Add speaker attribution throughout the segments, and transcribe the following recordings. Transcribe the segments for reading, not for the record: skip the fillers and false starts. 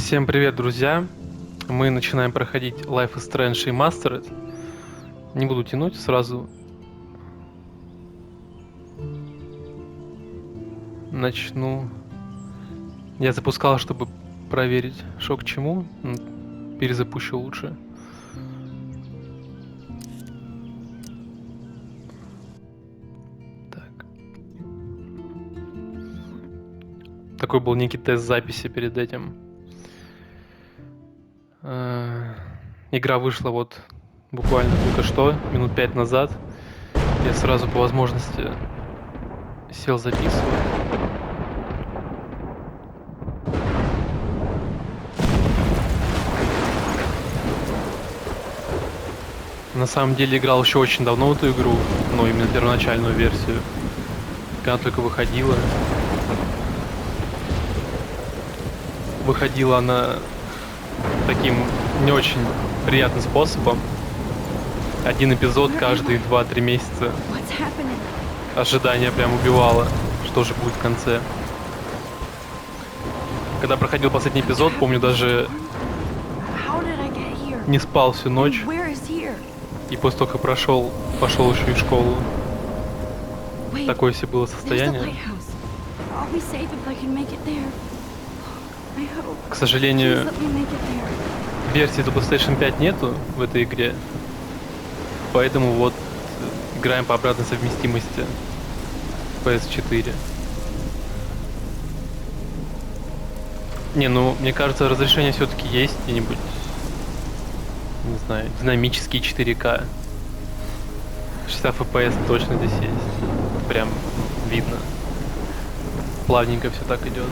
Speaker 1: Всем привет, друзья! Мы начинаем проходить Life is Strange Remastered. Не буду тянуть, сразу начну. Я запускал, чтобы проверить, что к чему. Перезапущу лучше. Так. Такой был некий тест записи перед этим. Игра вышла вот буквально только что, минут 5 назад. Я сразу по возможности сел записывать. На самом деле играл еще очень давно в эту игру, но именно первоначальную версию, когда она только выходила. Выходила она таким не очень приятным способом. Один эпизод каждые 2-3 месяца. Ожидание прям убивало, что же будет в конце. Когда проходил последний эпизод, помню, даже не спал всю ночь. И после того, как пошел еще и в школу. Такое себе было состояние. К сожалению, версии до PlayStation 5 нету в этой игре. Поэтому вот играем по обратной совместимости PS4. Не, ну, мне кажется, разрешение все-таки есть где-нибудь. Не знаю, динамический 4К. 60 FPS точно здесь есть. Прям видно. Плавненько все так идет.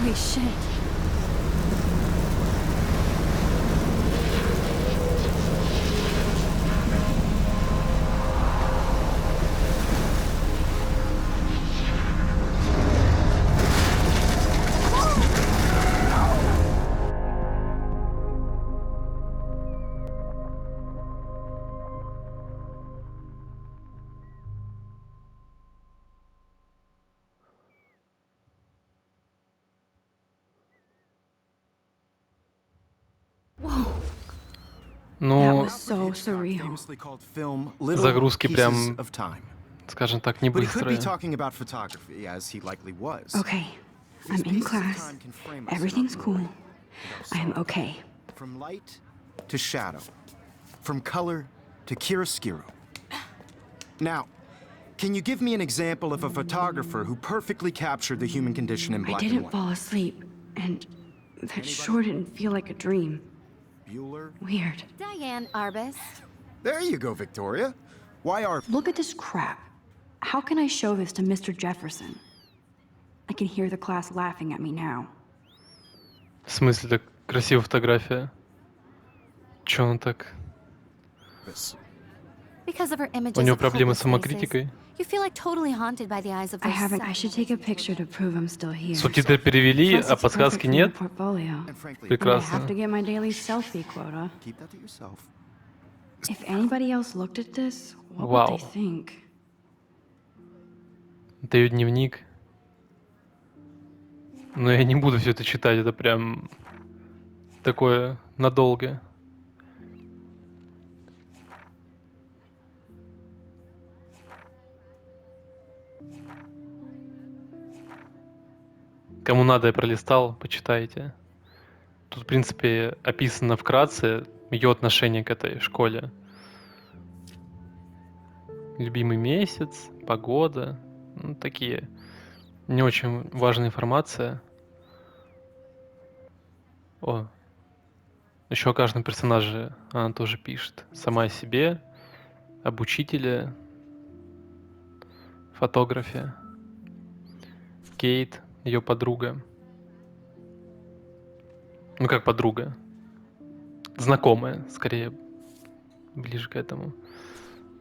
Speaker 2: Holy shit.
Speaker 1: Ну,
Speaker 2: So surreal.
Speaker 1: загрузки прям, скажем так, не быстрые.
Speaker 2: Okay, I'm in class. Everything's cool. I am okay.
Speaker 3: From light to shadow, from color to chiaroscuro. Now, can you give me an example of a photographer who perfectly captured the human condition in
Speaker 2: I
Speaker 3: black and
Speaker 2: didn't
Speaker 3: white?
Speaker 2: fall asleep, and that sure didn't feel like a dream.
Speaker 3: Bueller?
Speaker 2: Weird.
Speaker 4: Diane Arbus.
Speaker 3: There you go, Victoria. Why are...
Speaker 2: Look at this crap. How can I show this to Mr. Jefferson? I can hear the class laughing at me now.
Speaker 1: В смысле, так красивая фотография. Чё он так?
Speaker 4: Because of her images
Speaker 1: У него
Speaker 4: of
Speaker 1: проблемы
Speaker 4: hopeless
Speaker 1: с самокритикой.
Speaker 4: faces, you feel like totally haunted by the eyes of
Speaker 2: I
Speaker 4: those
Speaker 2: haven't. I
Speaker 4: sad
Speaker 2: should take a picture to prove I'm still here.
Speaker 1: Субтитры перевели,
Speaker 2: Plus,
Speaker 1: а
Speaker 2: it's
Speaker 1: подсказки
Speaker 2: perfect for my
Speaker 1: нет?
Speaker 2: portfolio.
Speaker 3: And frankly,
Speaker 2: And I
Speaker 1: Прекрасно.
Speaker 2: have to get my daily selfie quota.
Speaker 3: keep that to yourself.
Speaker 2: If anybody else looked at this, what would
Speaker 1: Wow.
Speaker 2: they think?
Speaker 1: Это ее дневник. Но я не буду все это читать, это прям такое надолго. Кому надо, я пролистал, почитайте. Тут, в принципе, описано вкратце ее отношение к этой школе. Любимый месяц, погода, ну, такие не очень важная информация. О, еще о каждом персонаже она тоже пишет. Сама о себе, об учителе, фотографе. Кейт, ее подруга. Ну, как подруга. Знакомая, скорее, ближе к этому.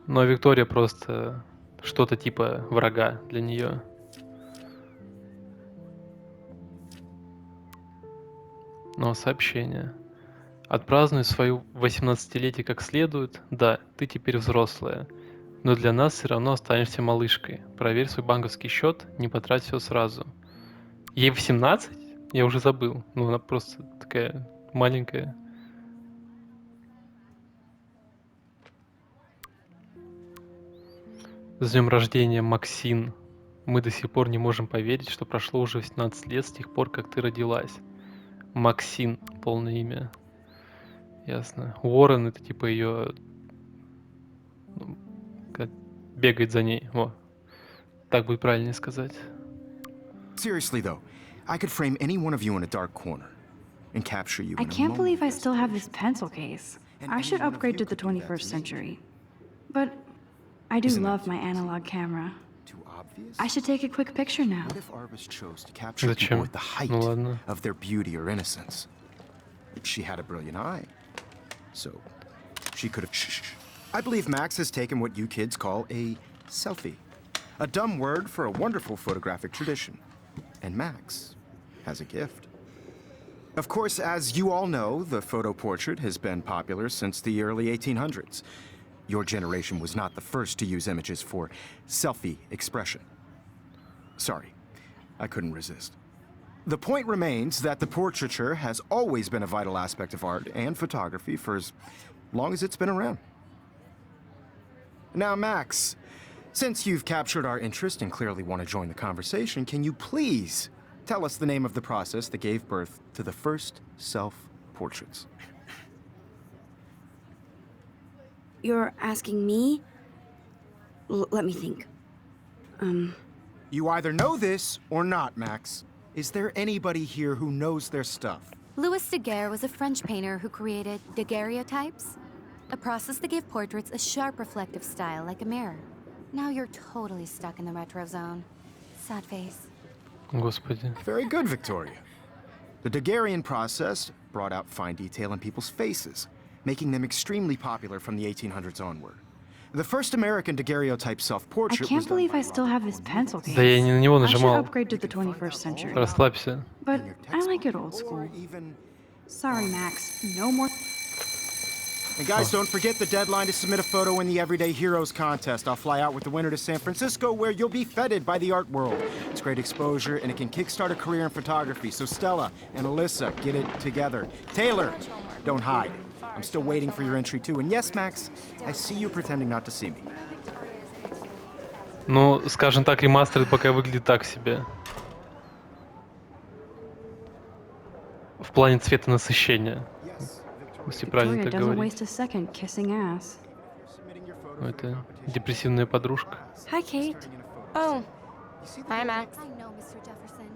Speaker 1: Но Виктория просто что-то типа врага для нее. Но сообщение. Отпразднуй свою 18-летие как следует. Да, ты теперь взрослая. Но для нас все равно останешься малышкой. Проверь свой банковский счет, не потрать все сразу. Ей 18? Я уже забыл. Ну, она просто такая маленькая. С днем рождения, Максин. Мы до сих пор не можем поверить, что прошло уже 18 лет с тех пор, как ты родилась. Максин, полное имя. Ясно. Уоррен — это типа ее... Как бегает за ней. О, так будет правильнее сказать.
Speaker 3: Seriously, though, I could frame any one of you in a dark corner and capture you
Speaker 2: I
Speaker 3: in a
Speaker 2: can't believe I
Speaker 3: moment.
Speaker 2: still have this pencil case. I should upgrade to the 21st century. But I do
Speaker 3: Isn't that
Speaker 2: love my analog camera.
Speaker 3: Too obvious?
Speaker 2: I should take a quick picture now.
Speaker 3: What if Arbus chose to capture people
Speaker 1: Зачем?
Speaker 3: at the height
Speaker 1: Ну ладно.
Speaker 3: of their beauty or innocence? She had a brilliant eye, so she could have. Shh. I believe Max has taken what you kids call a selfie, a dumb word for a wonderful photographic tradition, and Max has a gift. Of course, as you all know, the photo portrait has been popular since the early 1800s. Your generation was not the first to use images for selfie expression. Sorry, I couldn't resist. The point remains that the portraiture has always been a vital aspect of art and photography for as long as it's been around. Now, Max, since you've captured our interest and clearly want to join the conversation, can you please tell us the name of the process that gave birth to the first self-portraits?
Speaker 2: You're asking me? Let me think.
Speaker 3: You either know this or not, Max. Is there anybody here who knows their stuff?
Speaker 4: Louis Daguerre was a French painter who created daguerreotypes, a process that gave portraits a sharp reflective style like a mirror. Now you're totally stuck in the retro zone. Sad face.
Speaker 1: Господи.
Speaker 3: Very good, Victoria. The Daguerrean process brought out fine detail in people's faces, making them extremely popular from the 1800s onward. The first American daguerreotype
Speaker 2: I
Speaker 3: self-portrait was
Speaker 2: can't
Speaker 3: done
Speaker 2: believe
Speaker 3: by
Speaker 2: I still
Speaker 3: Robert
Speaker 2: have this
Speaker 3: Cornelius.
Speaker 2: pencil case.
Speaker 1: Да я не на него
Speaker 2: I should
Speaker 1: нажимал.
Speaker 2: upgrade to the 21st century.
Speaker 1: Расслабься.
Speaker 2: But
Speaker 3: In your
Speaker 2: I like it
Speaker 3: textbook,
Speaker 2: old school.
Speaker 3: or even-
Speaker 2: Sorry, Max. No more.
Speaker 3: And guys, don't forget the deadline to submit a photo in the Everyday Heroes contest. I'll fly out with the winner to San Francisco, where you'll be feted by the art world. It's great exposure, and it can kickstart a career in photography. So Stella and Alyssa, get it together. Taylor, don't hide. I'm still waiting for your entry too. And yes, Max, I see you pretending not to see me.
Speaker 1: Ну, скажем так, ремастер пока выглядит так себе. В плане цвета насыщения. Если правильно
Speaker 2: Victoria
Speaker 1: так
Speaker 2: doesn't
Speaker 1: говорить.
Speaker 2: waste a second kissing ass.
Speaker 1: Ну, это депрессивная подружка.
Speaker 2: Hi, Kate.
Speaker 5: Oh, hi, Max.
Speaker 4: I know, Mr. Jefferson.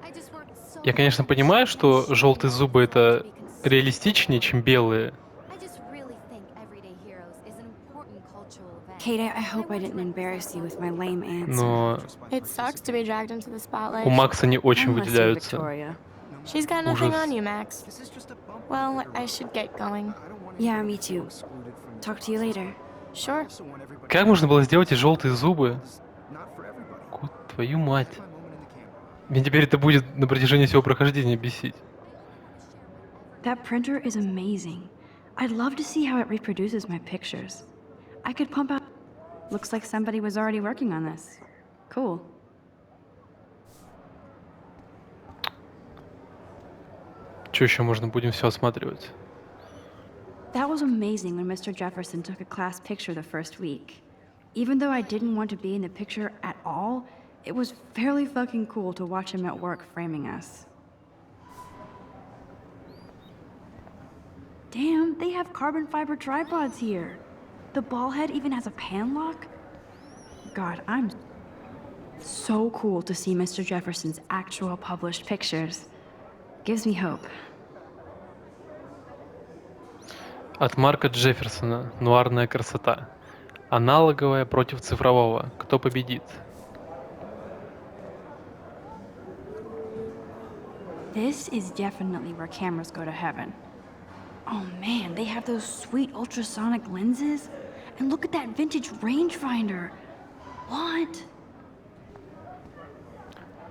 Speaker 4: I just worked so
Speaker 1: Я, конечно, понимаю, что желтые зубы это реалистичнее, чем белые.
Speaker 4: I just really think Everyday Heroes is an important cultural event.
Speaker 2: Kate, I hope I didn't embarrass you with my lame answer.
Speaker 1: Но
Speaker 5: It sucks to be dragged into the spotlight.
Speaker 1: у Макса не очень
Speaker 2: I'm less than
Speaker 1: выделяются.
Speaker 2: Victoria.
Speaker 5: She's got nothing
Speaker 1: Ужас.
Speaker 5: on you, Max. Well, I should get going.
Speaker 2: Yeah, me too. Talk to you later.
Speaker 5: Sure.
Speaker 1: Как можно было сделать эти желтые зубы? Кот, твою мать. Мне теперь это будет на протяжении всего прохождения бесить.
Speaker 2: That printer is amazing. I'd love to see how it reproduces my pictures. I could pump out. Looks like somebody was already working on this. Cool.
Speaker 1: Что еще можно будем все осматривать?
Speaker 2: That was amazing when Mr. Jefferson took a class picture the first week. Even though I didn't want to be in the picture at all, it was fairly fucking cool to watch him at work framing us. Damn, they have carbon fiber tripods here. The ball head even has a pan lock. God, I'm so cool to see Mr. Jefferson's actual published pictures. Gives me hope.
Speaker 1: От Марка Джефферсона. Нуарная красота. Аналоговая против цифрового. Кто победит?
Speaker 2: This is definitely where cameras go to heaven. Oh man, they have those sweet ultrasonic lenses. And look at that vintage rangefinder. What?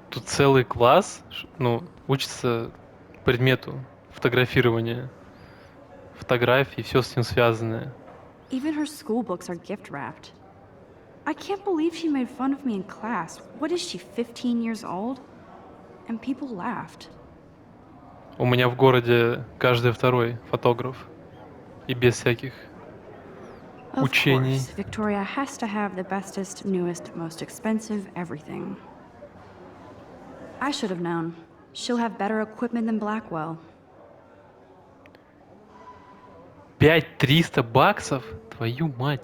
Speaker 1: Тут целый класс, ну, учится предмету фотографирования, фотографии, все с ним связанное.
Speaker 2: Even her school books are gift wrapped. I can't believe she made fun of me in class. What is she, 15 years old? And people laughed.
Speaker 1: У меня в городе каждый второй фотограф. И без всяких
Speaker 2: Of
Speaker 1: учений.
Speaker 2: course, Victoria has to have the bestest, newest, most expensive everything. I should have known. She'll have better equipment than Blackwell.
Speaker 1: 5300 баксов? Твою мать.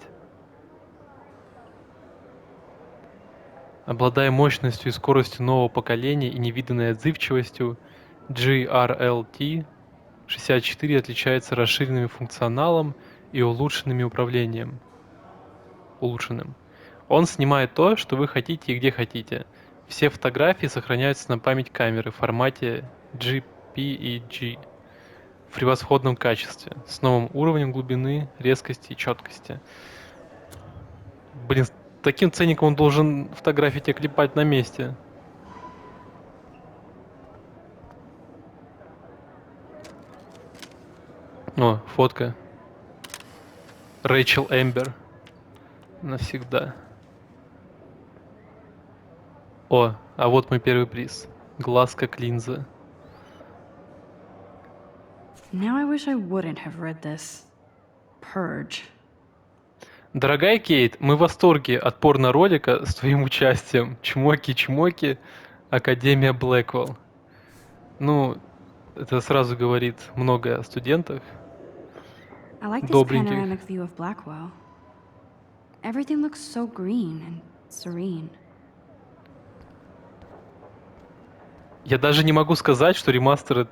Speaker 1: Обладая мощностью и скоростью нового поколения и невиданной отзывчивостью, GRLT 64 отличается расширенным функционалом и улучшенным управлением. Он снимает то, что вы хотите и где хотите. Все фотографии сохраняются на память камеры в формате JPEG в превосходном качестве, с новым уровнем глубины, резкости и четкости. Блин, с таким ценником он должен фотографии тебе клепать на месте. О, фотка. Рэйчел Эмбер. Навсегда. О, а вот мой первый приз. Глаз как линза.
Speaker 2: Now I wish I wouldn't have read this. Purge.
Speaker 1: Дорогая Кейт, мы в восторге от порно-ролика с твоим участием. Чмоки-чмоки, Академия Блэквелл. Ну, это сразу говорит многое о студентах.
Speaker 2: I like this
Speaker 1: Добреньких.
Speaker 2: panoramic view of Blackwell. Everything looks so green and serene.
Speaker 1: Я даже не могу сказать, что ремастер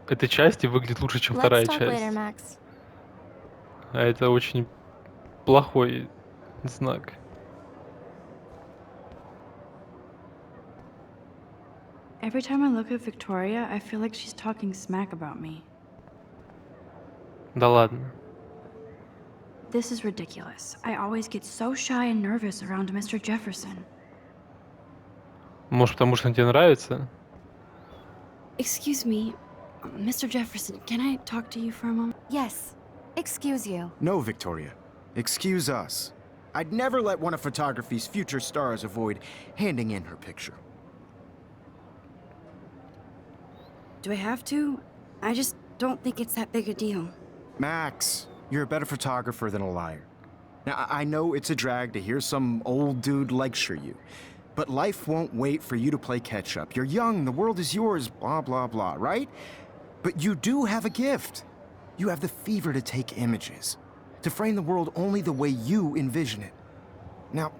Speaker 1: этой части выглядит лучше, чем вторая
Speaker 5: Let's talk later,
Speaker 1: часть.
Speaker 5: Max.
Speaker 1: А это очень плохой знак.
Speaker 2: Every time I look at Victoria, I feel like she's talking smack about me.
Speaker 1: Да ладно.
Speaker 2: This is ridiculous. I always get so shy and nervous around Mr. Jefferson.
Speaker 1: Может, потому что он тебе нравится?
Speaker 2: Excuse me, Mr. Jefferson, can I talk to you for a moment?
Speaker 4: Yes. Excuse you.
Speaker 3: No, Victoria. Excuse us. I'd never let one of photography's future stars avoid handing in her picture.
Speaker 2: Do I have to? I just don't think it's that big a deal.
Speaker 3: Max, you're a better photographer than a liar. Now, I know it's a drag to hear some old dude lecture you, but life won't wait for you to play catch-up. You're young, the world is yours, blah, blah, blah, right? But you do have a gift. You have the fever to take images, to frame the world only the way you envision it. Now,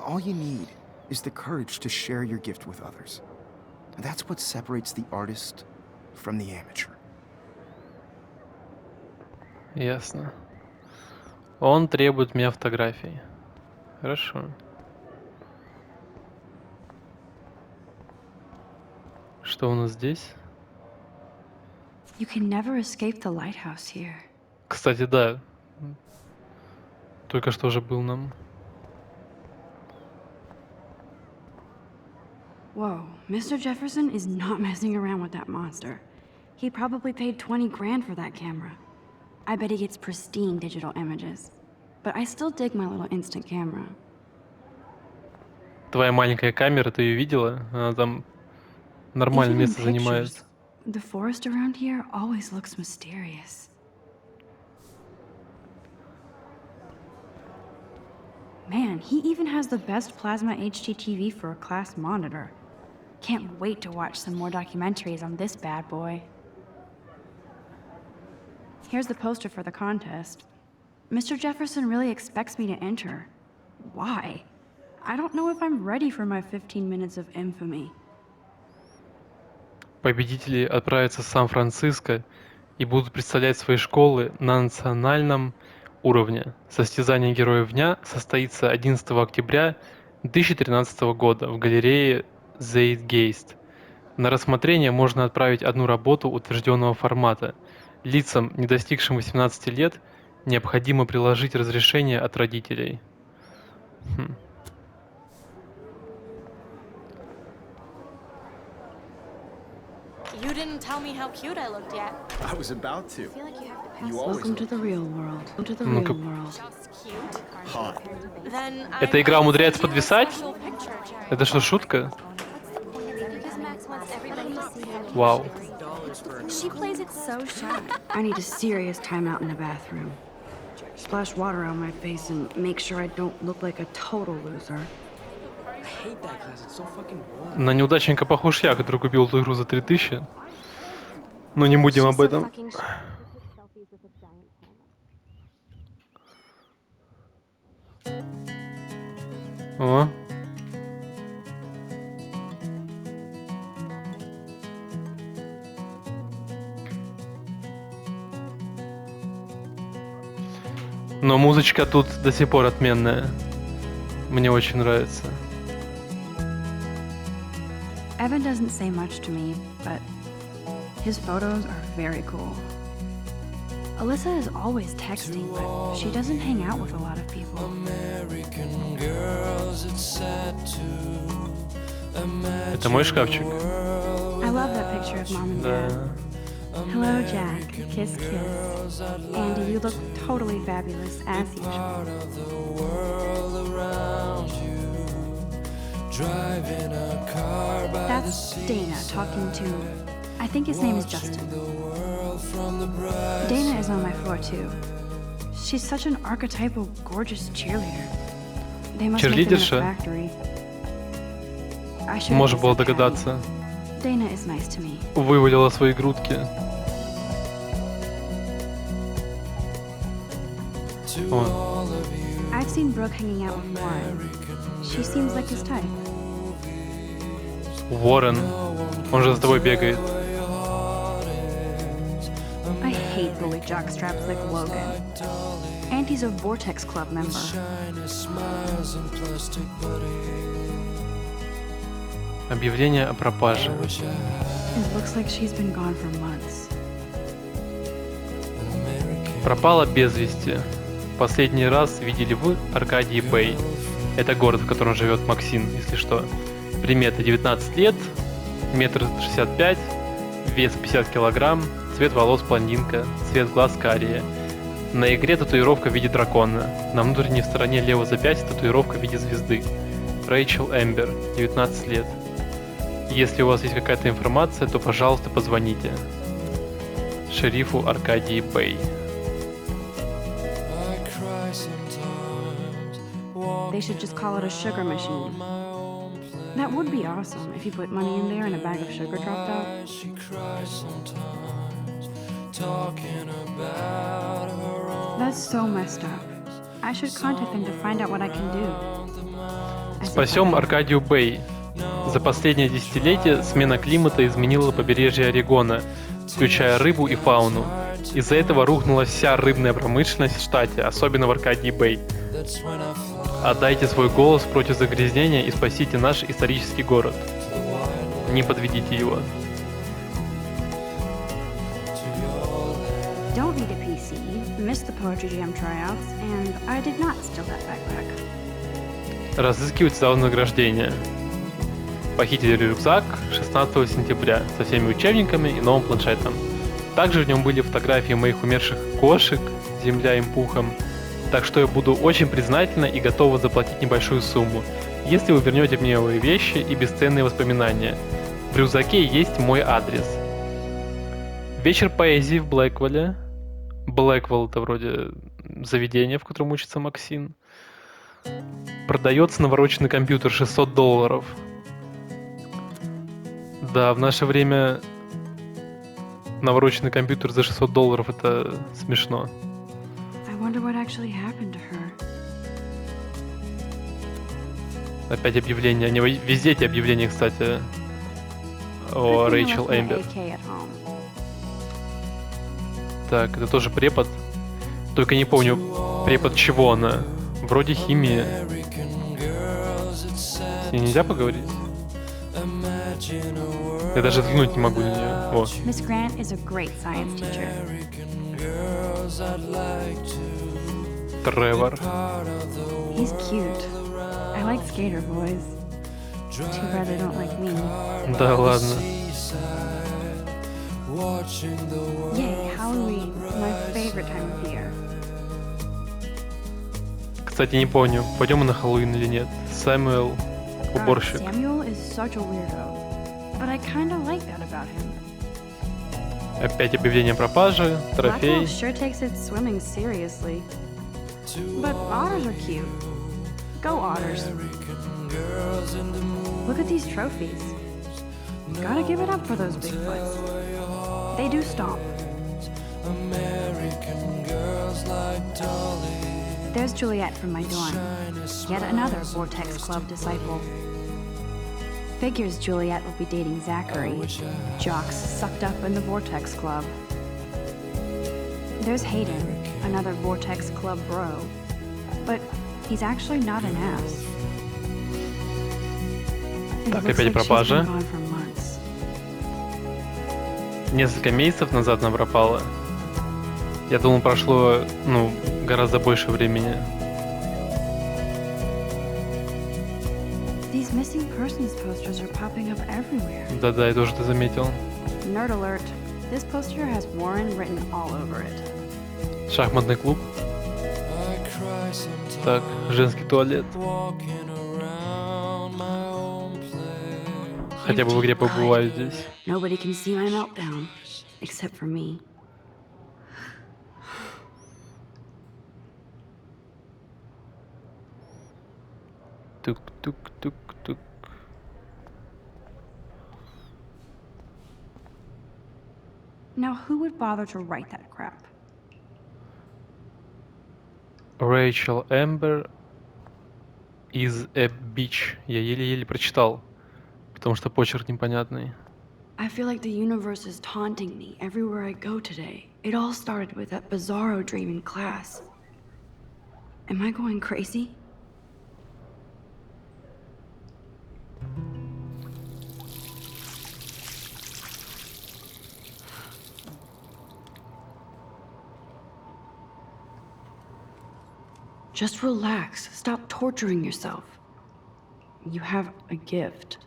Speaker 3: all you need is the courage to share your gift with others. That's what separates the artist from the amateur.
Speaker 1: Ясно. Он требует у меня фотографий. Хорошо. Что у нас здесь?
Speaker 2: You can never escape the lighthouse here.
Speaker 1: Кстати, да. Только что же был нам.
Speaker 2: Whoa, Mr. Jefferson is not messing around with that monster. He probably paid 20 grand for that camera. I bet he gets pristine digital images. But I still dig my little instant camera.
Speaker 1: Твоя маленькая камера, ты ее видела? Она там нормальное
Speaker 2: Even in
Speaker 1: место занимает.
Speaker 2: pictures, the forest around here always looks mysterious. Man, he even has the best plasma HDTV for a class monitor. Can't wait to watch some more documentaries on this bad boy. Here's the poster for the contest. Mr. Jefferson really expects me to enter. Why? I don't know if I'm ready for my 15 minutes of infamy.
Speaker 1: Победители отправятся в Сан-Франциско и будут представлять свои школы на национальном уровне. Состязание Героев Дня состоится 11 октября 2013 года в галерее Zeitgeist На рассмотрение можно отправить одну работу утвержденного формата. Лицам, не достигшим 18 лет, необходимо приложить разрешение от родителей.
Speaker 5: You didn't tell me how cute I looked yet.
Speaker 3: I was about to. You
Speaker 2: Welcome to the real world. Welcome to the real world.
Speaker 5: Just cute.
Speaker 3: hot.
Speaker 5: Then
Speaker 1: Эта игра умудряется подвисать? Это что, шутка? Вау.
Speaker 2: She plays it so shy. I need a serious timeout in the bathroom. Splash water on my face and make sure I don't look like a total loser.
Speaker 1: На неудачника похож я, который купил эту игру за 3000. Но не будем об этом. О. Но музычка тут до сих пор отменная. Мне очень нравится.
Speaker 2: Evan doesn't say much to me, but his photos are very cool. Alyssa is always texting, but she doesn't hang out with a lot of people.
Speaker 1: Это мой шкафчик.
Speaker 2: I love that picture of mom and
Speaker 1: Да.
Speaker 2: dad. Hello, Jack. Kiss, kiss. Andy, you look totally fabulous, as usual. That's Dana talking to... I think his name is Justin. Dana is on my floor, too. She's such an archetypal, gorgeous cheerleader. They must make them in a
Speaker 1: Cheerleaderша?
Speaker 2: factory. I should
Speaker 1: Можно было догадаться.
Speaker 2: Dana is nice to me.
Speaker 1: Вывалила свои грудки. О.
Speaker 2: I've seen Brooke hanging out with Warren. She seems like his type.
Speaker 1: Уоррен. Он же за тобой бегает.
Speaker 2: I hate bully jockstraps like Logan. And he's a Vortex Club member.
Speaker 1: Объявление о пропаже.
Speaker 2: It looks like she's been gone for months.
Speaker 1: Пропала без вести. Последний раз видели в Аркадии Бэй. Это город, в котором живет Максим, если что. Примета 19 лет, 1,65 м, вес 50 килограмм, цвет волос блондинка, цвет глаз карие. На игре татуировка в виде дракона. На внутренней стороне левого запястья татуировка в виде звезды. Рэйчел Эмбер, 19 лет. Если у вас есть какая-то информация, то, пожалуйста, позвоните. Шерифу Аркадии Бэй.
Speaker 2: They should just call it a sugar machine. That would be awesome if you put money in there and a bag of sugar dropped out. That's so messed up. I should contact them to find out what I can do.
Speaker 1: Спасем Аркадию Бэй. За последнее десятилетие смена климата изменила побережье Орегона, включая рыбу и фауну. Из-за этого рухнула вся рыбная промышленность в штате, особенно в Аркадии Бэй. Отдайте свой голос против загрязнения и спасите наш исторический город. Не подведите его.
Speaker 2: Don't need a PC, missed the Poetry Jam tryouts, and I did not steal that backpack.
Speaker 1: Разыскивать за вознаграждение. Похитили рюкзак 16 сентября со всеми учебниками и новым планшетом. Также в нем были фотографии моих умерших кошек, земля им пухом. Так что я буду очень признательна и готова заплатить небольшую сумму, если вы вернете мне мои вещи и бесценные воспоминания. В рюкзаке есть мой адрес. Вечер поэзии в Блэквелле. Блэквелл — это вроде заведение, в котором учится Максим. Продается навороченный компьютер $600. Да, в наше время навороченный компьютер за $600 это смешно.
Speaker 2: I wonder what actually happened to her.
Speaker 1: Опять объявления. Они везде эти объявления, кстати, о Рэйчел Эмбер. Так, это тоже препод. Только не помню, препод чего она. Вроде химии. И нельзя поговорить? Я даже взглянуть не могу на нее. О,
Speaker 2: Miss Grant is a great science teacher.
Speaker 1: Тревор.
Speaker 2: He's cute. I like skater boys. Too bad they don't like me.
Speaker 1: Да ладно.
Speaker 2: Yay, Halloween, my favorite time of year.
Speaker 1: Кстати, не помню, пойдем мы на Хэллоуин или нет. Сэмюэл, уборщик.
Speaker 2: Samuel is such a weirdo, but I kinda like that about him.
Speaker 1: Опять объявление пропажи,
Speaker 2: Blackwell
Speaker 1: трофей.
Speaker 2: sure takes its swimming seriously. But otters are cute. Go otters. Look at these trophies. Gotta give it up for those Bigfoots. They do stomp. There's Juliet from my dorm. Yet another Vortex Club disciple. Figures Juliet will be dating Zachary, jocks sucked up in the Vortex Club. There's Hayden, another Vortex Club bro. But he's actually not an ass. It
Speaker 1: Так,
Speaker 2: looks
Speaker 1: опять
Speaker 2: like she's
Speaker 1: пропажа.
Speaker 2: been gone for months.
Speaker 1: Несколько месяцев назад она пропала. Я думал, прошло, гораздо больше времени.
Speaker 2: These missing persons posters are popping up everywhere.
Speaker 1: Да-да, я тоже это заметил.
Speaker 2: Nerd alert. This poster has Warren written all over it.
Speaker 1: Шахматный клуб. Так, женский туалет. Хотя бы в игре побываю здесь.
Speaker 2: Nobody can see my meltdown, except for me.
Speaker 1: Тук-тук-тук-тук.
Speaker 2: Now, who would bother to write that crap?
Speaker 1: Rachel Amber is a bitch. Я еле-еле прочитал, потому что почерк непонятный.
Speaker 2: I feel like the universe is taunting me everywhere I go today. It all started with that bizarro dream in class. Am I going crazy? Just relax. Stop torturing yourself. You have a gift.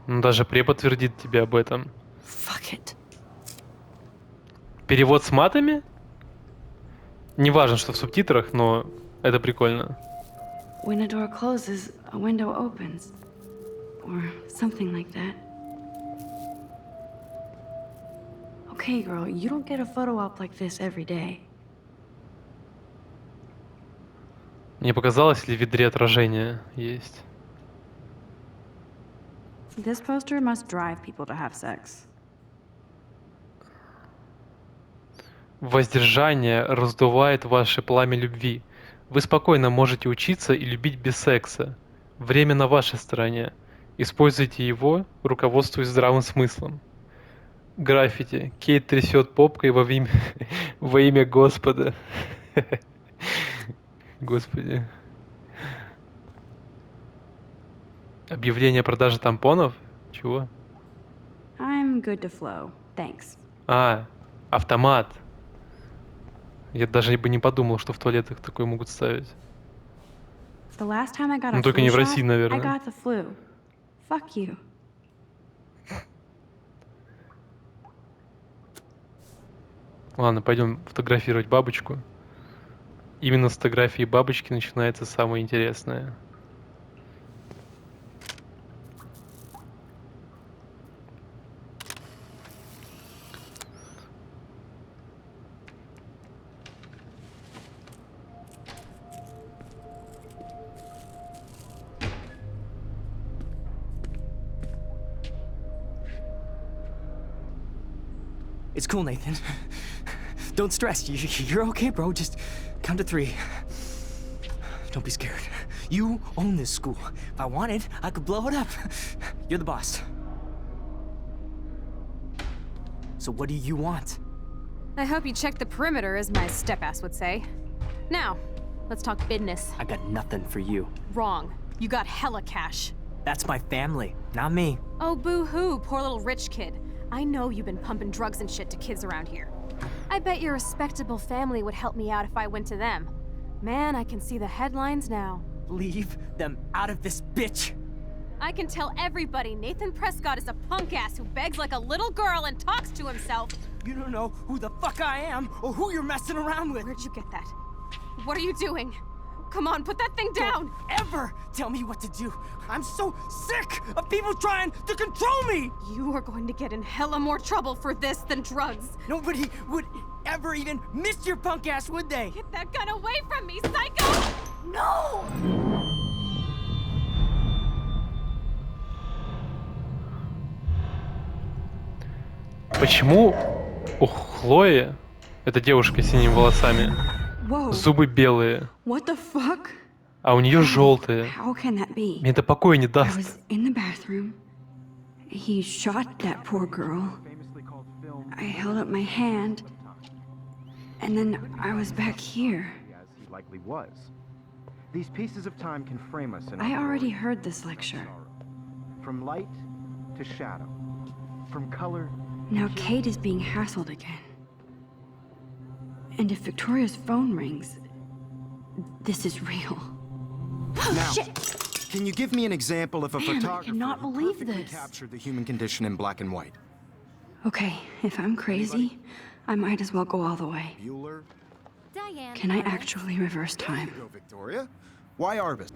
Speaker 1: Ну, даже препод твердит тебе об этом.
Speaker 2: Fuck it.
Speaker 1: Перевод с матами? Не важно, что в субтитрах, но это прикольно.
Speaker 2: When a door closes, a window opens. Or something like that. Okay, girl, you don't get a photo op like this every day.
Speaker 1: Мне показалось, ли в ведре отражение есть.
Speaker 2: This poster must drive people to have sex.
Speaker 1: Воздержание раздувает ваше пламя любви. Вы спокойно можете учиться и любить без секса. Время на вашей стороне. Используйте его, руководствуясь здравым смыслом. Граффити. Кейт трясет попкой во имя Господа. Господи. Объявление о продаже тампонов? Чего?
Speaker 2: I'm good to flow. Thanks.
Speaker 1: А, автомат. Я даже бы не подумал, что в туалетах такое могут ставить.
Speaker 2: The last time I got a
Speaker 1: Ну, только
Speaker 2: flu
Speaker 1: не в
Speaker 2: shot,
Speaker 1: России,
Speaker 2: I
Speaker 1: наверное.
Speaker 2: got the flu. Fuck you.
Speaker 1: Ладно, пойдем фотографировать бабочку. Именно с фотографии бабочки начинается самое интересное.
Speaker 6: It's cool, Nathan. Don't stress. You're okay, bro. Just count to 3. Don't be scared. You own this school. If I wanted, I could blow it up. You're the boss. So what do you want?
Speaker 7: I hope you checked the perimeter, as my step-ass would say. Now, let's talk business.
Speaker 6: I got nothing for you.
Speaker 7: Wrong. You got hella cash.
Speaker 6: That's my family, not me.
Speaker 7: Oh, boo-hoo, poor little rich kid. I know you've been pumping drugs and shit to kids around here. I bet your respectable family would help me out if I went to them. Man, I can see the headlines now.
Speaker 6: Leave them out of this bitch.
Speaker 7: I can tell everybody Nathan Prescott is a punk ass who begs like a little girl and talks to himself.
Speaker 6: You don't know who the fuck I am or who you're messing around with.
Speaker 7: Where'd you get that? What are you doing? Come on, put that thing down!
Speaker 6: Don't ever tell me what to do. I'm so sick of people trying to control me.
Speaker 7: You are going to get in hella more trouble for this than drugs.
Speaker 6: Nobody would ever even miss your punk ass, would they?
Speaker 7: Get that gun away from me, psycho! No!
Speaker 1: Почему у Хлои, эта девушка с синими волосами,
Speaker 2: Whoa.
Speaker 1: зубы белые,
Speaker 2: What the fuck?
Speaker 1: а у нее желтые?
Speaker 2: How can that be?
Speaker 1: Мне это покоя не
Speaker 2: I
Speaker 1: даст.
Speaker 2: was in the bathroom. He shot that poor girl. I held up my hand. And then I was back here.
Speaker 3: As he likely was. These pieces of time can frame us in
Speaker 2: I
Speaker 3: our
Speaker 2: already
Speaker 3: glory
Speaker 2: heard this lecture.
Speaker 3: sorrow. From light to shadow. From color.
Speaker 2: Now Kate is being hassled again. And if Victoria's phone rings, this is real.
Speaker 3: Now,
Speaker 2: Shit!
Speaker 3: can you give me an example of a
Speaker 2: Man, I
Speaker 3: photographer
Speaker 2: cannot
Speaker 3: who
Speaker 2: believe
Speaker 3: perfectly
Speaker 2: this.
Speaker 3: captured the human condition in black and white?
Speaker 2: Okay, if I'm crazy, I might as well go all the way.
Speaker 3: Bueller?
Speaker 4: Diane.
Speaker 2: Can I actually reverse time?
Speaker 3: Go, Victoria. Why Arbus?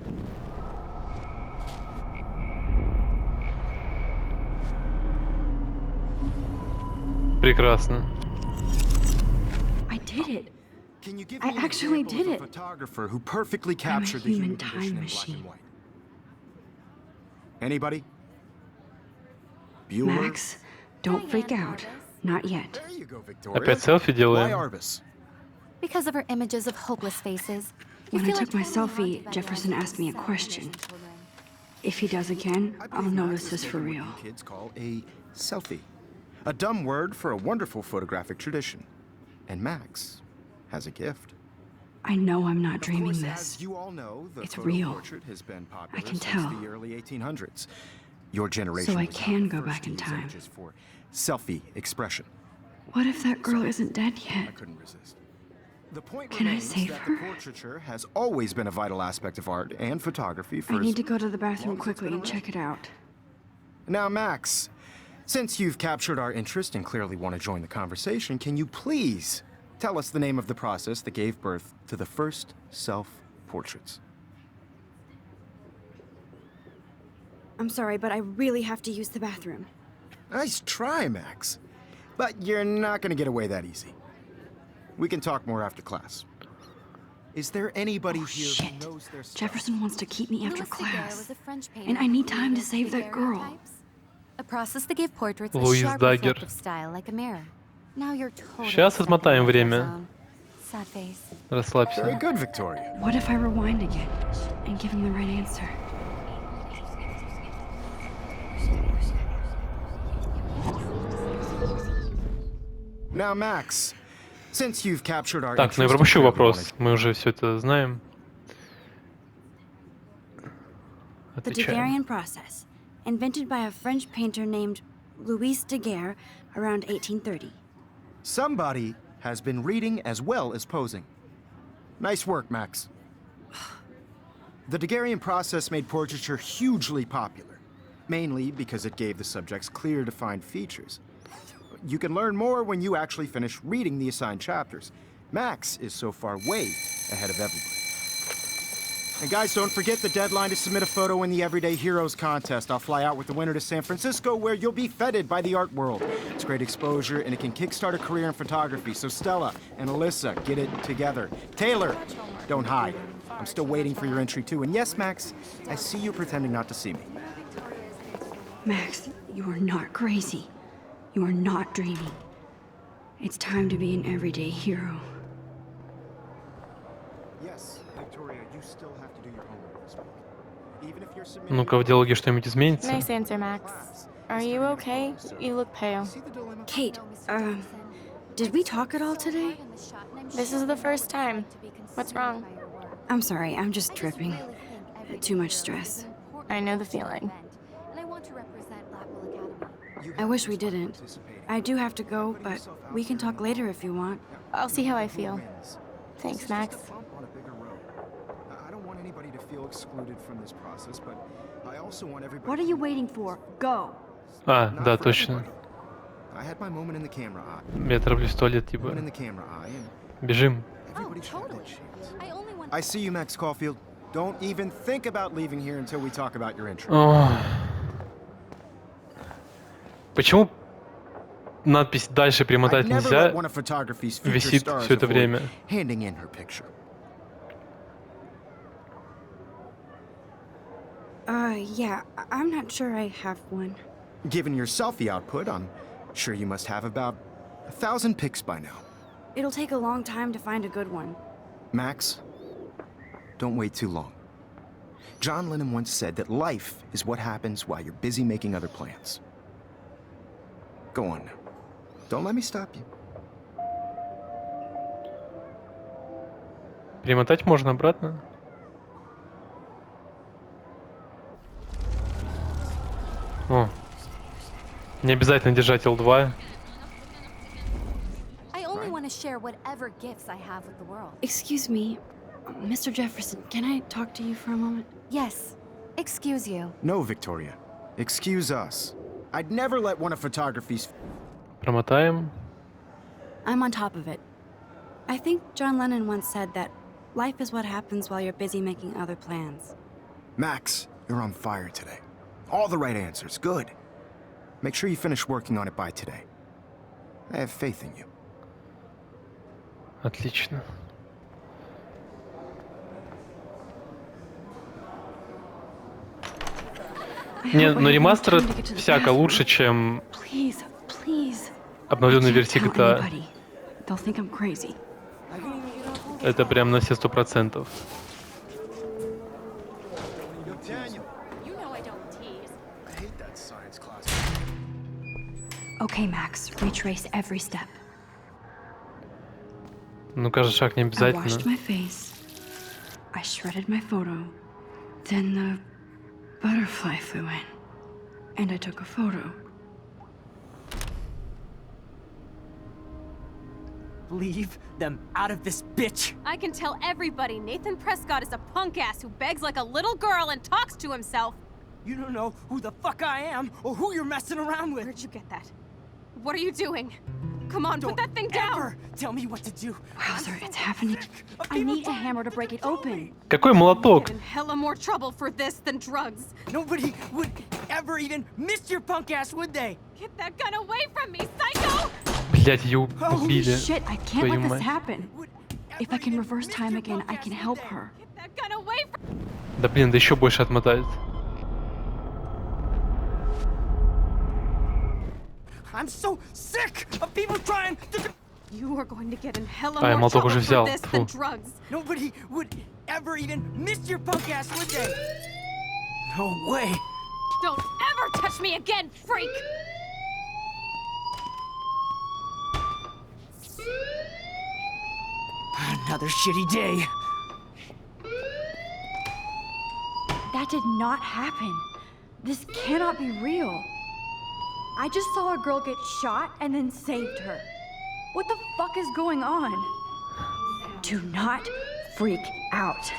Speaker 1: Прекрасно.
Speaker 2: I did it.
Speaker 3: Can you give
Speaker 2: I
Speaker 3: me an
Speaker 2: actually
Speaker 3: example
Speaker 2: did
Speaker 3: of a
Speaker 2: it.
Speaker 3: photographer who perfectly captured the
Speaker 2: human
Speaker 3: human condition
Speaker 2: time
Speaker 3: in black and
Speaker 2: machine.
Speaker 3: white? Anybody? Bueller?
Speaker 2: Max, don't freak out. Not yet.
Speaker 3: There you go, Victoria.
Speaker 1: Опять селфи
Speaker 3: Why
Speaker 1: делаем.
Speaker 3: Arbus?
Speaker 4: Because of her images of hopeless faces. You
Speaker 2: When I
Speaker 4: feel
Speaker 2: took
Speaker 4: like
Speaker 2: my
Speaker 4: totally
Speaker 2: selfie,
Speaker 4: haunted by
Speaker 2: Jefferson
Speaker 4: the
Speaker 2: asked me a
Speaker 4: ideas of
Speaker 2: question.
Speaker 4: innocent children.
Speaker 2: If he does again,
Speaker 3: I
Speaker 2: I'll
Speaker 3: believe
Speaker 2: know
Speaker 3: Max
Speaker 2: this
Speaker 3: is
Speaker 2: is for
Speaker 3: making
Speaker 2: real.
Speaker 3: what you kids call a selfie. A dumb word for a wonderful photographic tradition. And Max has a gift.
Speaker 2: I know I'm not
Speaker 3: Of
Speaker 2: dreaming
Speaker 3: course,
Speaker 2: this.
Speaker 3: as you all know, the
Speaker 2: It's
Speaker 3: photo
Speaker 2: real.
Speaker 3: portrait has been popular
Speaker 2: I can
Speaker 3: since
Speaker 2: tell.
Speaker 3: the early 1800s. Your generation
Speaker 2: So I
Speaker 3: was not
Speaker 2: can
Speaker 3: the
Speaker 2: go
Speaker 3: first
Speaker 2: back
Speaker 3: to
Speaker 2: in
Speaker 3: use
Speaker 2: time.
Speaker 3: images for selfie expression.
Speaker 2: What if that girl isn't dead
Speaker 3: I
Speaker 2: yet?
Speaker 3: couldn't resist. The point
Speaker 2: Can I
Speaker 3: remains
Speaker 2: save
Speaker 3: that
Speaker 2: her?
Speaker 3: the portraiture has always been a vital aspect of art and photography for
Speaker 2: I need
Speaker 3: as
Speaker 2: to go to the bathroom
Speaker 3: long as it's
Speaker 2: quickly
Speaker 3: been
Speaker 2: and check it out.
Speaker 3: Now, Max, since you've captured our interest and clearly want to join the conversation, can you please tell us the name of the process that gave birth to the first self-portraits?
Speaker 2: I'm sorry, but I really have to use the bathroom.
Speaker 3: Nice try, Max. But you're not going to get away that easy. We can talk more after class. Is there anybody
Speaker 2: Oh,
Speaker 3: here
Speaker 2: shit.
Speaker 3: who knows their stuff?
Speaker 2: Jefferson wants to keep me after
Speaker 4: Louis Daguerre
Speaker 2: class.
Speaker 4: was a French painter
Speaker 2: And I
Speaker 4: who
Speaker 2: need time to
Speaker 4: created
Speaker 2: save that girl.
Speaker 4: daguerreotypes, a process that gave portraits a
Speaker 1: Louis
Speaker 4: sharp
Speaker 1: Daguerre.
Speaker 4: reflective style like a mirror. Now you're totally
Speaker 1: Сейчас
Speaker 4: stuck in
Speaker 1: отмотаем
Speaker 4: the
Speaker 1: время.
Speaker 4: zone. Sad face.
Speaker 3: Very
Speaker 1: Расслабься.
Speaker 3: good, Victoria.
Speaker 2: What if I rewind again and give him the right answer?
Speaker 3: Now, Max, since you've captured our
Speaker 1: Так, ну я
Speaker 3: interest and
Speaker 1: пропущу
Speaker 3: clearly
Speaker 1: вопрос.
Speaker 3: wanted-
Speaker 1: Мы уже все это знаем.
Speaker 2: The
Speaker 1: Отвечаем.
Speaker 2: Daguerrean process, invented by a French painter named Louis Daguerre around 1830.
Speaker 3: Somebody has been reading as well as posing. Nice work, Max. The Daguerrean process made portraiture hugely popular, mainly because it gave the subjects clear, defined features. You can learn more when you actually finish reading the assigned chapters. Max is so far way ahead of everybody. And guys, don't forget the deadline to submit a photo in the Everyday Heroes contest. I'll fly out with the winner to San Francisco, where you'll be feted by the art world. It's great exposure, and it can kickstart a career in photography. So Stella and Alyssa, get it together. Taylor, don't hide. I'm still waiting for your entry too. And yes, Max, I see you pretending not to see me.
Speaker 2: Max, you are not crazy. You are not dreaming. It's time to be an everyday hero.
Speaker 3: Yes, Victoria, you still have to do your homework this week. Even if you're submitting...
Speaker 1: Ну-ка, в диалоге что-нибудь изменится?
Speaker 5: Nice answer, Max. Are you okay? You look pale.
Speaker 3: See the dilemma?
Speaker 2: Kate, did we talk at all today?
Speaker 5: This is the first time. What's wrong?
Speaker 2: I'm sorry, I'm just tripping. Too much stress.
Speaker 5: I know the feeling.
Speaker 4: And I want to represent Blackwell Academy.
Speaker 2: I wish we didn't. I do have to go, but we can talk later if you want.
Speaker 5: I'll see how I feel. Thanks, Max.
Speaker 3: I don't want anybody to feel excluded from this process, but I also want everybody.
Speaker 2: What are you waiting for? Go!
Speaker 1: А,
Speaker 3: Not
Speaker 1: да,
Speaker 3: for
Speaker 1: точно.
Speaker 3: everybody. I had my moment in the camera eye.
Speaker 1: Я тороплюсь в туалет,
Speaker 3: Moment
Speaker 1: типа.
Speaker 3: in the camera eye, and
Speaker 1: Бежим.
Speaker 3: everybody
Speaker 4: Oh,
Speaker 3: should have
Speaker 4: totally.
Speaker 3: that chance.
Speaker 4: I only want
Speaker 3: I see you, Max Colfilд. Don't even think about leaving here until we talk about your intro.
Speaker 1: Ох. Почему надпись дальше перемотать
Speaker 3: I'd never
Speaker 1: нельзя?
Speaker 3: let one of photography's future
Speaker 1: Висит
Speaker 3: stars
Speaker 1: все это
Speaker 3: avoid
Speaker 1: время.
Speaker 3: handing in her picture.
Speaker 2: Yeah, I'm not sure I have one.
Speaker 3: Given your selfie output, I'm sure you must have about 1,000 pics by now.
Speaker 2: It'll take a long time to find a good one.
Speaker 3: Max, don't wait too long. John Lennon once said that life is what happens while you're busy making other plans. Go on now. Don't let me stop you.
Speaker 1: Перемотать можно обратно? О. Не обязательно держать L2.
Speaker 4: I only want to share whatever gifts I have with the world.
Speaker 2: Excuse me, Mr. Jefferson, can I talk to you for a moment?
Speaker 4: Yes. Excuse you.
Speaker 3: No, Victoria. Excuse us. I'd never let one of photography's...
Speaker 1: Промотаем.
Speaker 2: I'm on top of it. I think John Lennon once said that life is what happens while you're busy making other plans.
Speaker 3: Max, you're on fire today. All the right answers. Good. Make sure you finish working on it by today. I have faith in you.
Speaker 1: Отлично. Не, но ремастер всяко лучше, чем
Speaker 2: Please, please.
Speaker 1: обновленная
Speaker 2: Can't
Speaker 1: версия
Speaker 2: tell
Speaker 1: GTA.
Speaker 2: anybody. They'll think I'm crazy.
Speaker 1: Это прям на все 100%.
Speaker 3: Daniel,
Speaker 5: You know I don't tease.
Speaker 3: I hate that science class.
Speaker 2: Okay, Max, retrace every step.
Speaker 1: Ну, каждый шаг не
Speaker 2: I washed
Speaker 1: обязательно.
Speaker 2: my face. I shredded my photo. Then the butterfly flew in. And I took a photo.
Speaker 6: Leave them out of this bitch.
Speaker 7: I can tell everybody Nathan Prescott is a punk ass who begs like a little girl and talks to himself.
Speaker 6: You don't know who the fuck I am or who you're messing around with.
Speaker 7: Where'd you get that? What are you doing? Come on,
Speaker 6: Don't
Speaker 7: put that thing down!
Speaker 6: ever tell me what to do.
Speaker 2: Wowzer, it's happening. I need a hammer to break it open.
Speaker 1: Какой молоток?
Speaker 7: Get in hella more trouble for this than drugs.
Speaker 6: Nobody would ever even miss your punk ass, would they?
Speaker 7: Get that gun away from me, psycho!
Speaker 1: Блять, ее
Speaker 2: Holy
Speaker 1: убили.
Speaker 2: shit, I can't
Speaker 1: Твою
Speaker 2: let this
Speaker 1: мать.
Speaker 2: happen.
Speaker 6: Would
Speaker 2: If I
Speaker 6: ever
Speaker 2: can
Speaker 6: even
Speaker 2: reverse
Speaker 6: miss
Speaker 2: time
Speaker 6: your
Speaker 2: again,
Speaker 6: punk
Speaker 2: I
Speaker 6: ass,
Speaker 2: can
Speaker 6: would
Speaker 2: help
Speaker 6: they?
Speaker 2: her.
Speaker 7: Get that gun away from
Speaker 1: Да блин, да еще больше отмотает.
Speaker 6: I'm so sick of people trying to.
Speaker 7: You are going to get in hella
Speaker 1: А, я
Speaker 7: more
Speaker 1: молоток
Speaker 7: trouble
Speaker 1: уже
Speaker 7: for
Speaker 1: взял.
Speaker 7: this than
Speaker 1: Фу.
Speaker 7: drugs.
Speaker 6: Nobody would ever even miss your punk ass, would they? No way.
Speaker 7: Don't ever touch me again, freak!
Speaker 6: Another shitty day.
Speaker 2: That did not happen. This cannot be real. I just saw a girl get shot and then saved her. What the fuck is going on? Do not freak out.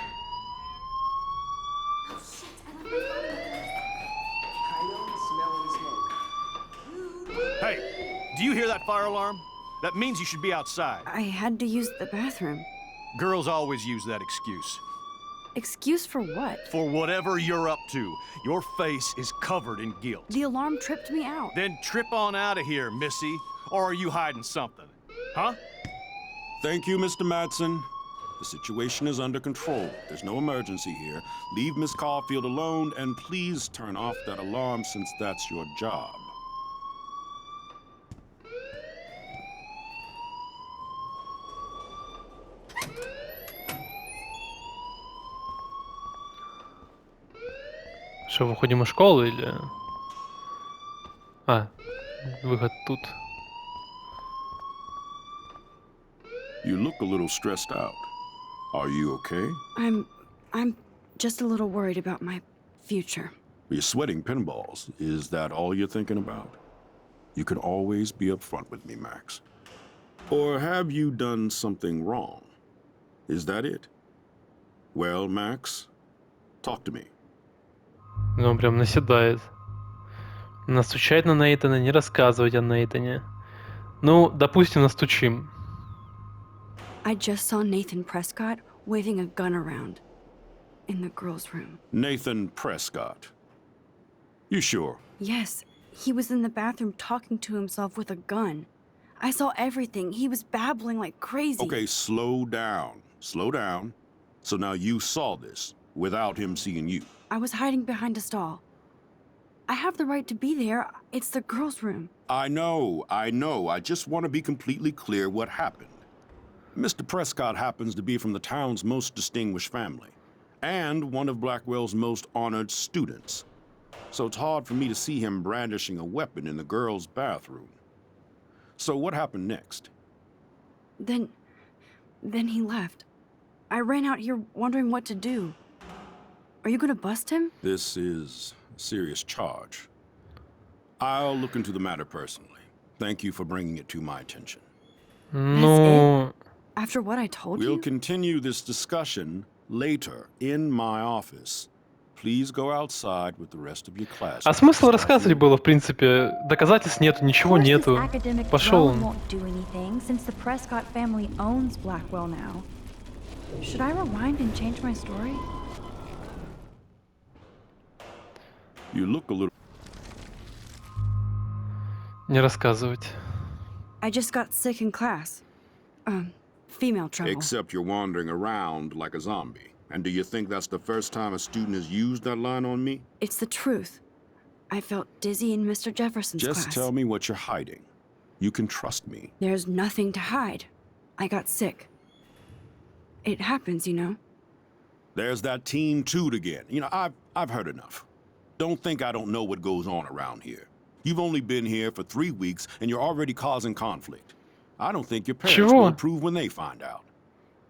Speaker 8: Hey, do you hear that fire alarm? That means you should be outside.
Speaker 2: I had to use the bathroom.
Speaker 8: Girls always use that excuse.
Speaker 2: Excuse for what?
Speaker 8: For whatever you're up to, your face is covered in guilt.
Speaker 2: The alarm tripped me out.
Speaker 8: Then trip on out of here, Missy. Or are you hiding something? Huh?
Speaker 9: Thank you, Mr. Madsen. The situation is under control. There's no emergency here. Leave Miss Caulfield alone, and please turn off that alarm since that's your job.
Speaker 1: Что, выходим из школы или... А, выход тут.
Speaker 9: You look a little stressed out. Are you okay?
Speaker 2: I'm just a little worried about my future.
Speaker 9: You're sweating pinballs. Is that all you're thinking about? You can always be upfront with me, Max. Or have you done something wrong? Is that it? Well, Max, talk to me.
Speaker 1: Ну, он прям наседает. Настучать на Нейтана, не рассказывать о Нейтане. Ну, допустим, настучим.
Speaker 2: I just saw Nathan Prescott waving a gun around in the girls' room.
Speaker 9: Nathan Prescott. You sure?
Speaker 2: Yes, he was in the bathroom talking to himself with a gun. I saw everything. He was babbling like crazy.
Speaker 9: Okay, slow down. Slow down. So now you saw this without him seeing you.
Speaker 2: I was hiding behind a stall. I have the right to be there. It's the girls' room.
Speaker 9: I know. I just want to be completely clear what happened. Mr. Prescott happens to be from the town's most distinguished family, and one of Blackwell's most honored students. So it's hard for me to see him brandishing a weapon in the girls' bathroom. So what happened next?
Speaker 2: Then he left. I ran out here wondering what to do. Are you gonna bust him?
Speaker 9: This is a serious charge. I'll look into the matter personally. Thank you for bringing it to my attention.
Speaker 1: Ну...
Speaker 2: After what I told
Speaker 9: We'll
Speaker 2: you?
Speaker 9: continue this discussion later in my office. Please go outside with the rest of your class.
Speaker 1: А смысл рассказывать было, в принципе? Доказательств нету, ничего нету. Пошел он.
Speaker 2: Won't do anything since the Prescott family owns Blackwell now. Should I rewind and change my story?
Speaker 9: You look a little...
Speaker 1: Не рассказывать.
Speaker 2: I just got sick in class. Female trouble.
Speaker 9: Except you're wandering around like a zombie. And do you think that's the first time a student has used that line on me?
Speaker 2: It's the truth. I felt dizzy in Mr. Jefferson's class.
Speaker 9: Just tell me what you're hiding. You can trust me.
Speaker 2: There's nothing to hide. I got sick. It happens, you know.
Speaker 9: There's that Team Toot again. You know, I've heard enough. Don't think I don't know what goes on around here. You've only been here for 3 weeks, and you're already causing conflict. I don't think your parents will approve when they find out.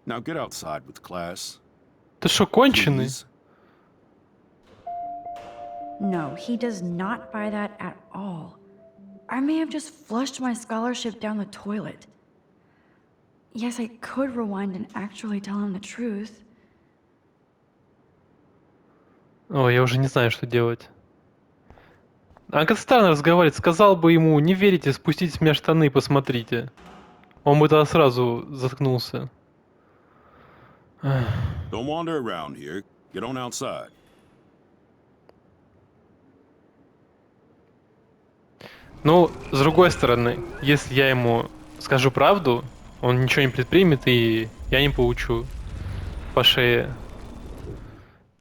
Speaker 9: Now get outside with class.
Speaker 1: Ты шо, конченый?
Speaker 9: Please.
Speaker 2: No, he does not buy that at all. I may have just flushed my scholarship down the toilet. Yes, I could rewind and actually tell him the truth.
Speaker 1: Ой, я уже не знаю, что делать. А как странно разговаривать, сказал бы ему, не верите, спустите с меня штаны, посмотрите. Он бы тогда сразу заткнулся.
Speaker 9: Don't wander around here. Get on outside.
Speaker 1: Ну, с другой стороны, если я ему скажу правду, он ничего не предпримет, и я не получу по шее.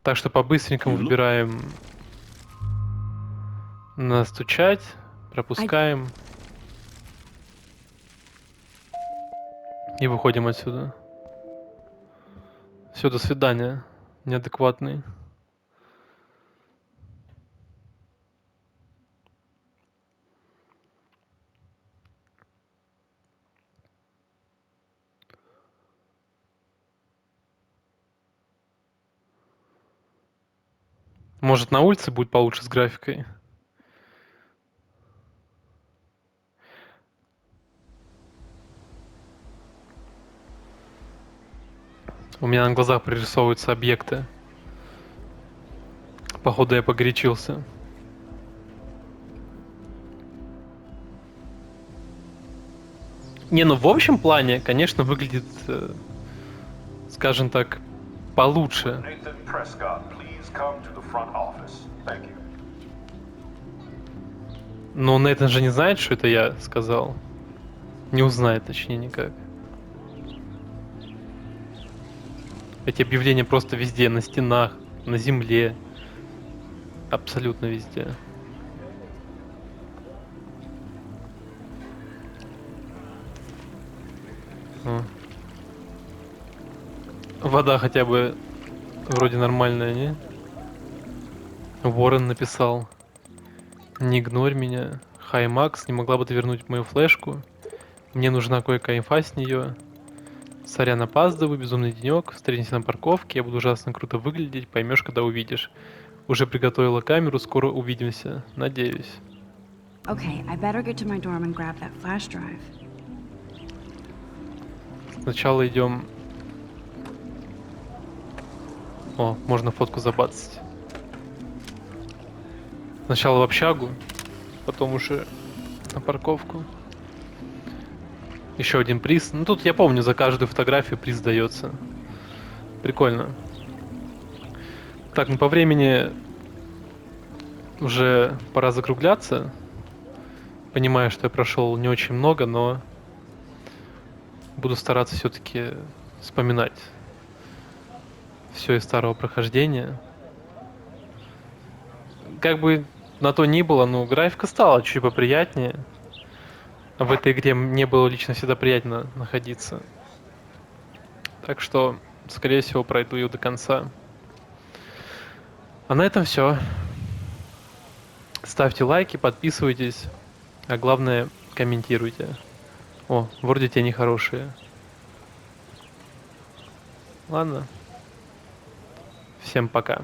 Speaker 1: Так что по-быстренькому выбираем настучать, пропускаем и выходим отсюда. Все, до свидания, неадекватный. Может, на улице будет получше с графикой? У меня на глазах прорисовываются объекты. Походу, я погорячился. Не, ну в общем плане, конечно, выглядит, скажем так, получше. Но Нейтан же не знает, что это я сказал. Не узнает, точнее, никак. Эти объявления просто везде, на стенах, на земле. Абсолютно везде. Вода хотя бы вроде нормальная, не? Уоррен написал. Не игнорь меня. Хай, Макс, не могла бы ты вернуть мою флешку? Мне нужна кое-какая инфа с нее. Сорян, опаздываю, безумный денек. Встретимся на парковке, я буду ужасно круто выглядеть, поймешь, когда увидишь. уже приготовила камеру, скоро увидимся, надеюсь.
Speaker 2: Okay, I better get to my dorm and grab that flash drive.
Speaker 1: Сначала идем. О, можно фотку забацать. Сначала в общагу, потом уже на парковку. Еще один приз. Ну тут я помню, за каждую фотографию приз дается. Прикольно. Так, ну по времени уже пора закругляться. Понимаю, что я прошел не очень много, но буду стараться все-таки вспоминать все из старого прохождения. Как бы на то ни было, но графика стала чуть поприятнее. В этой игре мне было лично всегда приятно находиться. Так что, скорее всего, пройду ее до конца. А на этом все. Ставьте лайки, подписывайтесь. А главное, комментируйте. О, вроде те нехорошие. Ладно. Всем пока.